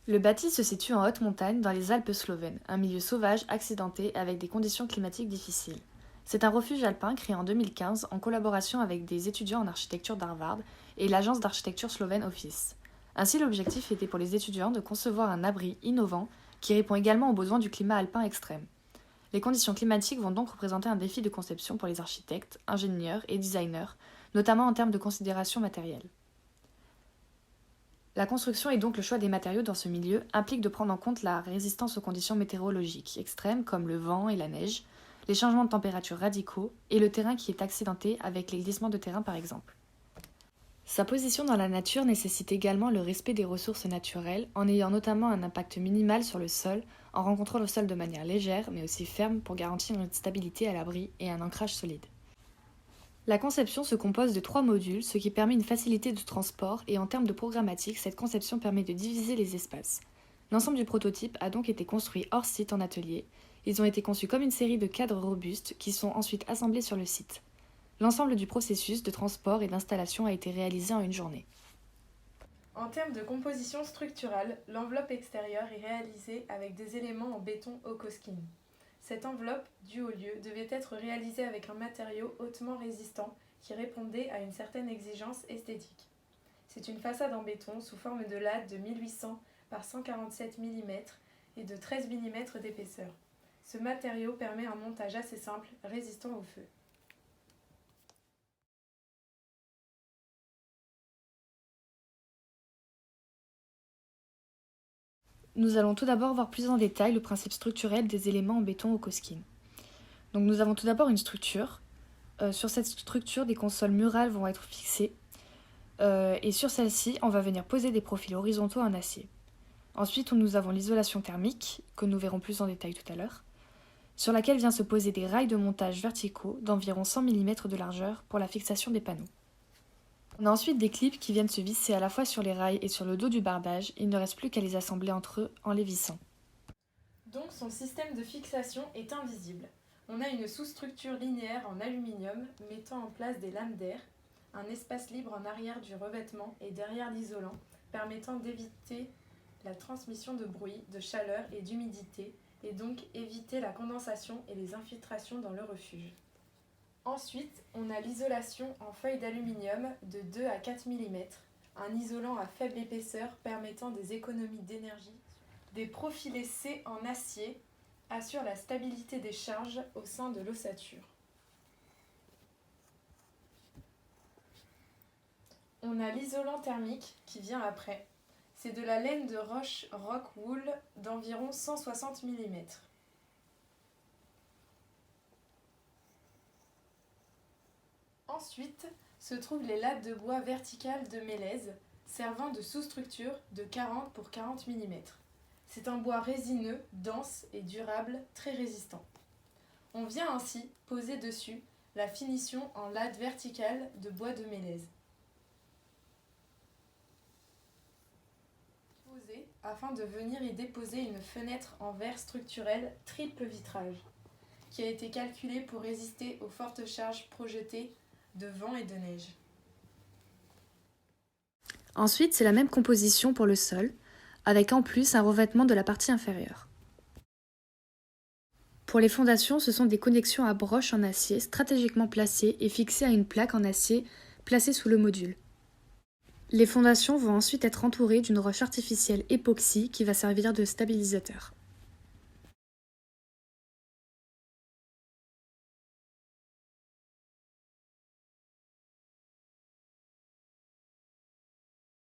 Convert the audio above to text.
Le bâti se situe en haute montagne dans les Alpes slovènes, un milieu sauvage, accidenté, avec des conditions climatiques difficiles. C'est un refuge alpin créé en 2015 en collaboration avec des étudiants en architecture d'Harvard et l'agence d'architecture slovène Office. Ainsi, l'objectif était pour les étudiants de concevoir un abri innovant qui répond également aux besoins du climat alpin extrême. Les conditions climatiques vont donc représenter un défi de conception pour les architectes, ingénieurs et designers, notamment en termes de considération matérielle. La construction et donc le choix des matériaux dans ce milieu implique de prendre en compte la résistance aux conditions météorologiques extrêmes comme le vent et la neige, les changements de température radicaux et le terrain qui est accidenté avec les glissements de terrain par exemple. Sa position dans la nature nécessite également le respect des ressources naturelles en ayant notamment un impact minimal sur le sol, en rencontrant le sol de manière légère mais aussi ferme pour garantir une stabilité à l'abri et un ancrage solide. La conception se compose de 3 modules, ce qui permet une facilité de transport et en termes de programmatique, cette conception permet de diviser les espaces. L'ensemble du prototype a donc été construit hors site en atelier. Ils ont été conçus comme une série de cadres robustes qui sont ensuite assemblés sur le site. L'ensemble du processus de transport et d'installation a été réalisé en une journée. En termes de composition structurale, l'enveloppe extérieure est réalisée avec des éléments en béton Okoskin. Cette enveloppe, due au lieu, devait être réalisée avec un matériau hautement résistant qui répondait à une certaine exigence esthétique. C'est une façade en béton sous forme de latte de 1800 par 147 mm et de 13 mm d'épaisseur. Ce matériau permet un montage assez simple, résistant au feu. Nous allons tout d'abord voir plus en détail le principe structurel des éléments en béton Okoskin. Donc nous avons tout d'abord une structure. Sur cette structure, des consoles murales vont être fixées. Et sur celle-ci, on va venir poser des profils horizontaux en acier. Ensuite, nous avons l'isolation thermique, que nous verrons plus en détail tout à l'heure, sur laquelle vient se poser des rails de montage verticaux d'environ 100 mm de largeur pour la fixation des panneaux. On a ensuite des clips qui viennent se visser à la fois sur les rails et sur le dos du bardage, il ne reste plus qu'à les assembler entre eux en les vissant. Donc son système de fixation est invisible. On a une sous-structure linéaire en aluminium mettant en place des lames d'air, un espace libre en arrière du revêtement et derrière l'isolant, permettant d'éviter la transmission de bruit, de chaleur et d'humidité, et donc éviter la condensation et les infiltrations dans le refuge. Ensuite, on a l'isolation en feuille d'aluminium de 2 à 4 mm, un isolant à faible épaisseur permettant des économies d'énergie. Des profilés C en acier assurent la stabilité des charges au sein de l'ossature. On a l'isolant thermique qui vient après. C'est de la laine de roche Rockwool d'environ 160 mm. Ensuite se trouvent les lattes de bois verticales de Mélèze, servant de sous-structure de 40 pour 40 mm. C'est un bois résineux, dense et durable, très résistant. On vient ainsi poser dessus la finition en latte verticale de bois de Mélèze. Posé afin de venir y déposer une fenêtre en verre structurel triple vitrage, qui a été calculée pour résister aux fortes charges projetées de vent et de neige. Ensuite, c'est la même composition pour le sol, avec en plus un revêtement de la partie inférieure. Pour les fondations, ce sont des connexions à broches en acier stratégiquement placées et fixées à une plaque en acier placée sous le module. Les fondations vont ensuite être entourées d'une roche artificielle époxy qui va servir de stabilisateur.